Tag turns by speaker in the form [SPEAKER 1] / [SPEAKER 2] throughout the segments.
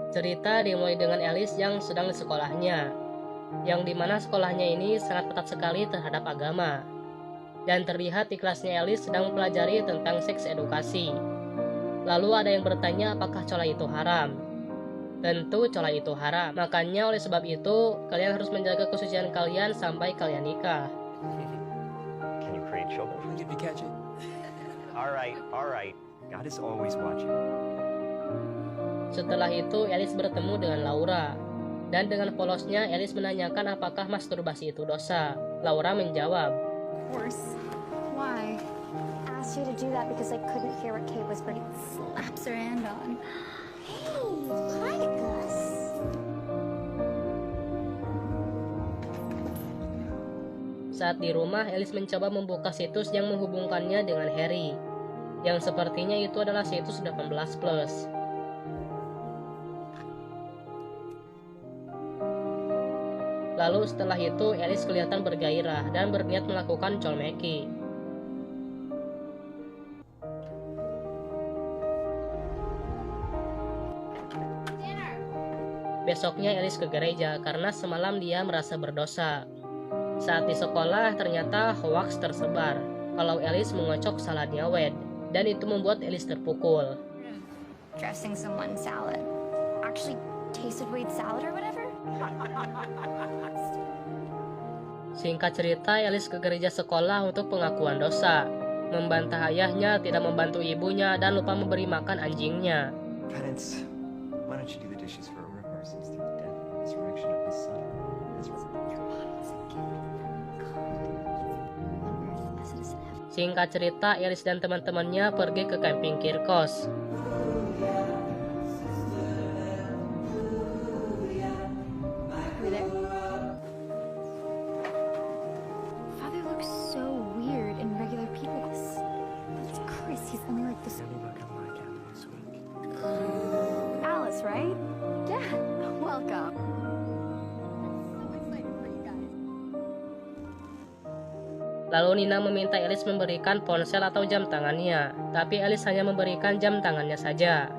[SPEAKER 1] Cerita dimulai dengan Alice yang sedang di sekolahnya, yang dimana sekolahnya ini sangat ketat sekali terhadap agama. Dan terlihat di kelasnya Alice sedang mempelajari tentang seks edukasi. Lalu ada yang bertanya apakah cola itu haram. Tentu cola itu haram, makanya oleh sebab itu kalian harus menjaga kesucian kalian sampai kalian nikah.
[SPEAKER 2] Can you create children?
[SPEAKER 3] Did we catch it?
[SPEAKER 2] All right. God is always watching.
[SPEAKER 1] Setelah itu Alice bertemu dengan Laura. Dan dengan polosnya Alice menanyakan apakah masturbasi itu dosa. Laura menjawab,
[SPEAKER 4] Of course. Why?
[SPEAKER 5] I asked you to do that because I couldn't hear what Kate was whispering.
[SPEAKER 4] Slaps her hand on.
[SPEAKER 5] Hey, hi, Gus.
[SPEAKER 1] saat di rumah Alice mencoba membuka situs yang menghubungkannya dengan Harry, yang sepertinya itu adalah situs 18+. Lalu setelah itu Alice kelihatan bergairah dan berniat melakukan colmeki. Besoknya Alice ke gereja karena semalam dia merasa berdosa. Saat di sekolah ternyata hoax tersebar kalau Alice mengocok saladnya Wade, dan itu membuat Alice terpukul.
[SPEAKER 4] Dressing someone's salad.
[SPEAKER 5] Actually tasted Wade's salad or whatever.
[SPEAKER 1] Singkat cerita, Alice ke gereja sekolah untuk pengakuan dosa, membantah ayahnya tidak membantu ibunya, dan lupa memberi makan anjingnya.
[SPEAKER 2] Penance, why don't you do the dishes for our mercies through the death and resurrection of his son?
[SPEAKER 1] Singkat cerita, Alice dan teman-temannya pergi ke camping Kirkos.
[SPEAKER 4] Are we there?
[SPEAKER 5] Father looks so weird in regular people. That's Chris. He's only like this.
[SPEAKER 4] Alice, right?
[SPEAKER 5] Yeah.
[SPEAKER 4] Welcome. I'm so excited for you guys.
[SPEAKER 1] Lalu Nina meminta Alice memberikan ponsel atau jam tangannya, tapi Alice hanya memberikan jam tangannya saja.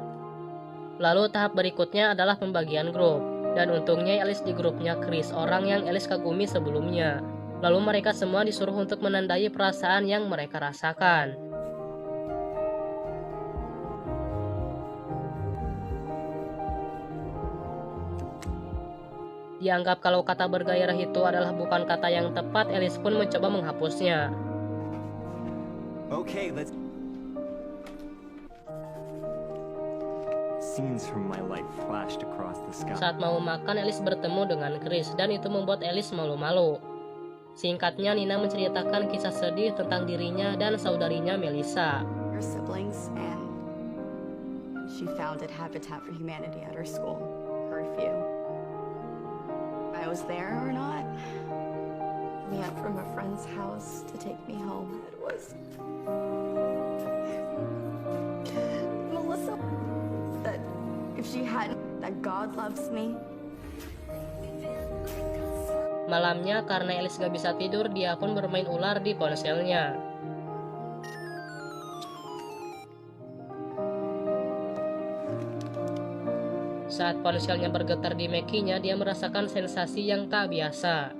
[SPEAKER 1] Lalu tahap berikutnya adalah pembagian grup, dan untungnya Alice di grupnya Chris, orang yang Alice kagumi sebelumnya. Lalu mereka semua disuruh untuk menandai perasaan yang mereka rasakan. Dianggap kalau kata bergairah itu adalah bukan kata yang tepat, Alice pun mencoba menghapusnya.
[SPEAKER 2] Okay, let's... Scenes from my life flashed across the sky.
[SPEAKER 1] Saat mau makan, Alice bertemu dengan Chris, dan itu membuat Alice malu-malu. Singkatnya, Nina menceritakan kisah sedih tentang dirinya dan saudarinya Melissa.
[SPEAKER 6] Her siblings, and she founded Habitat for Humanity at her school, Curfew. If I was there or not, me up from a friend's house to take me home. It was Melissa. That if she hadn't, that God loves me.
[SPEAKER 1] Malamnya, karena Alice gak bisa tidur, dia pun bermain ular di ponselnya. Saat ponselnya bergetar di Mac-nya, dia merasakan sensasi yang tak biasa.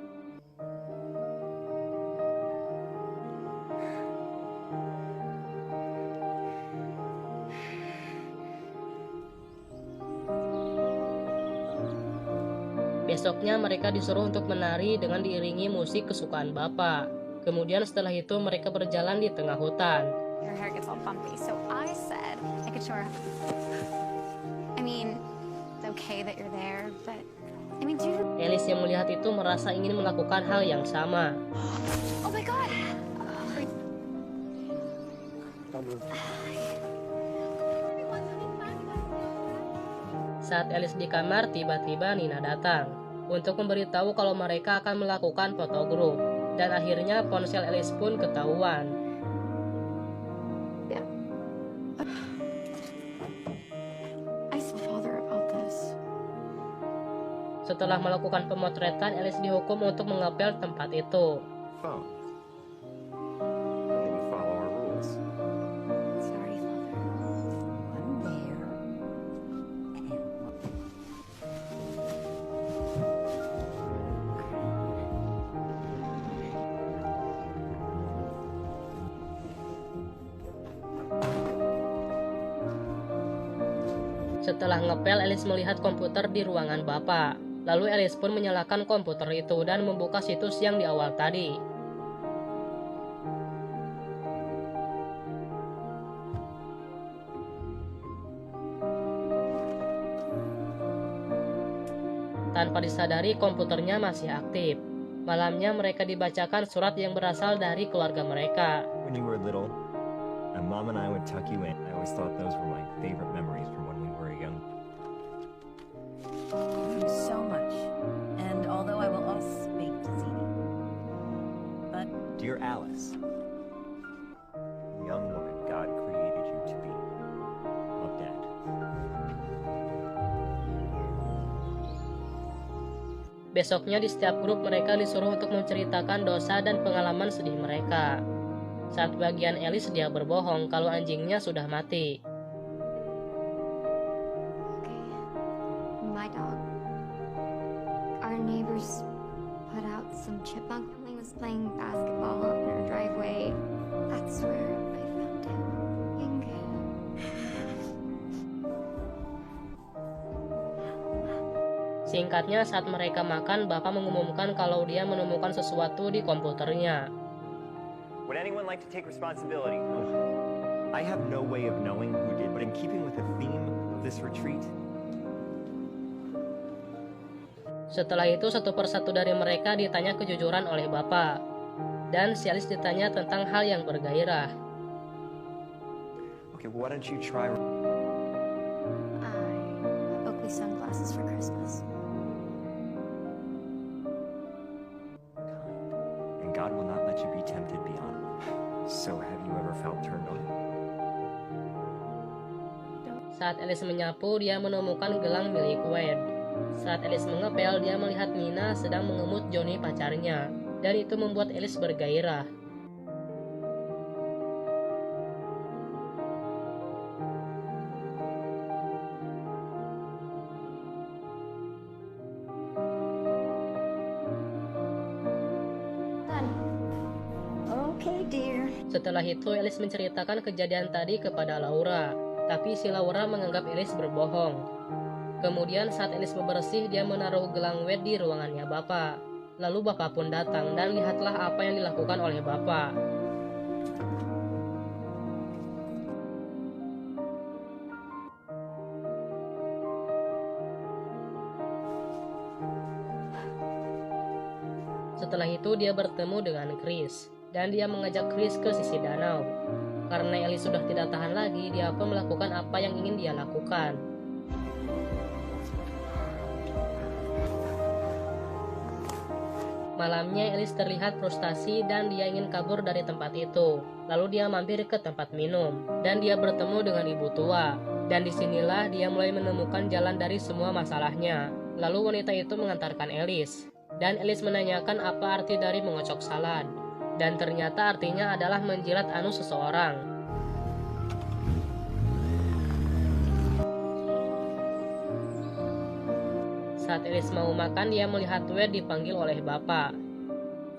[SPEAKER 1] Besoknya mereka disuruh untuk menari dengan diiringi musik kesukaan Bapak. Kemudian setelah itu mereka berjalan di tengah hutan.
[SPEAKER 4] Her hair gets all bumpy, so I said I could show her. I mean, it's okay that you're there, but I mean, do you...
[SPEAKER 1] Alice yang melihat itu merasa ingin melakukan hal yang sama.
[SPEAKER 4] Oh my God!
[SPEAKER 1] Saat Alice di kamar, tiba-tiba Nina datang untuk memberitahu kalau mereka akan melakukan foto grup, dan akhirnya ponsel Alice pun ketahuan.
[SPEAKER 6] I told Father about this.
[SPEAKER 1] Setelah melakukan pemotretan, Alice dihukum untuk mengepel tempat itu.
[SPEAKER 2] Phone. Maybe follow our rules.
[SPEAKER 6] Sorry, Father.
[SPEAKER 7] One there and one.
[SPEAKER 1] Setelah ngepel, Alice melihat komputer di ruangan Bapak. Lalu Alice pun menyalakan komputer itu dan membuka situs yang di awal tadi. Tanpa disadari, komputernya masih aktif. Malamnya mereka dibacakan surat yang berasal dari keluarga mereka.
[SPEAKER 2] When you were little, my mom and I would tuck you in. I always thought those were my favorite memories from when we were young.
[SPEAKER 3] Thank you so much. And although I will always speak to Zini, but
[SPEAKER 2] Dear Alice, young woman God created you to be. Love, Dad.
[SPEAKER 1] Besoknya di setiap grup mereka disuruh untuk menceritakan dosa dan pengalaman sedih mereka. Saat bagian Alice dia berbohong kalau anjingnya sudah mati.
[SPEAKER 5] Okay. My dog. Our neighbors put out some chipmunk. Family was playing basketball in our driveway. That's where I found him. Inge.
[SPEAKER 1] Singkatnya, saat mereka makan, Bapak mengumumkan kalau dia menemukan sesuatu di komputernya.
[SPEAKER 2] Would anyone like to take responsibility? I have no way of knowing who did, but in keeping with the theme of this retreat,
[SPEAKER 1] Setelah itu, satu persatu dari mereka ditanya kejujuran oleh Bapak. Dan si Alice ditanya tentang hal yang bergairah.
[SPEAKER 2] okay, why don't you try?
[SPEAKER 5] I got Oakley sunglasses for Christmas.
[SPEAKER 2] And God will not let you be tempted beyond. So have you ever felt turned on?
[SPEAKER 1] Saat Alice menyapu, dia menemukan gelang milik Wade. Saat Alice mengepel, dia melihat Nina sedang mengemut Johnny pacarnya. Dan itu membuat Alice bergairah.
[SPEAKER 6] Okay, dear.
[SPEAKER 1] Setelah itu, Alice menceritakan kejadian tadi kepada Laura. Tapi si Laura menganggap Alice berbohong. Kemudian saat Alice bebersih, dia menaruh gelang Wade di ruangannya Bapak. Lalu Bapak pun datang dan lihatlah apa yang dilakukan oleh Bapak. Setelah itu dia bertemu dengan Chris dan dia mengajak Chris ke sisi danau. Karena Ellie sudah tidak tahan lagi, dia pun melakukan apa yang ingin dia lakukan. Malamnya Alice terlihat frustasi dan dia ingin kabur dari tempat itu. Lalu dia mampir ke tempat minum dan dia bertemu dengan ibu tua. Dan disinilah dia mulai menemukan jalan dari semua masalahnya. Lalu wanita itu mengantarkan Alice. Dan Alice menanyakan apa arti dari mengocok salad. Dan ternyata artinya adalah menjilat anus seseorang. Saat Alice mau makan, dia melihat Wade dipanggil oleh Bapak.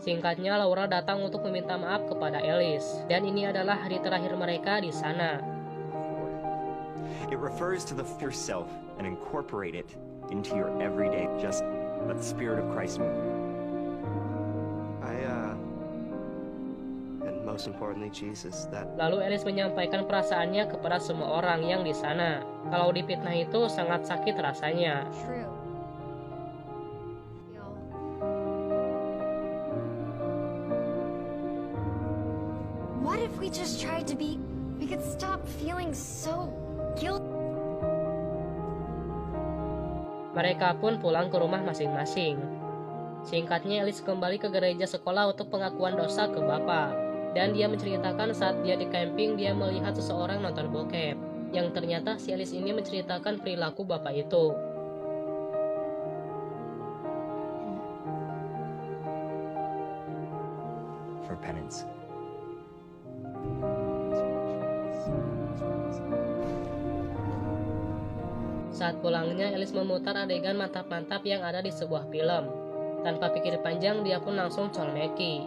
[SPEAKER 1] Singkatnya, Laura datang untuk meminta maaf kepada Alice. Dan ini adalah hari terakhir mereka di sana.
[SPEAKER 2] It refers to the yourself and incorporate it into your everyday. Just let the Spirit of Christ move you.
[SPEAKER 7] And most importantly, Jesus, that
[SPEAKER 1] Lalu Alice menyampaikan perasaannya kepada semua orang yang di sana. Kalau dipitnah itu sangat sakit rasanya.
[SPEAKER 5] True. What if we just tried to be... We could stop feeling so guilty.
[SPEAKER 1] Mereka pun pulang ke rumah masing-masing. Singkatnya, Alice kembali ke gereja sekolah untuk pengakuan dosa ke Bapak. Dan dia menceritakan saat dia di camping, dia melihat seseorang nonton bokep. Yang ternyata si Alice ini menceritakan perilaku Bapak itu.
[SPEAKER 2] For penance.
[SPEAKER 1] Saat pulangnya, Alice memutar adegan mantap-mantap yang ada di sebuah film. Tanpa pikir panjang, dia pun langsung colmeki.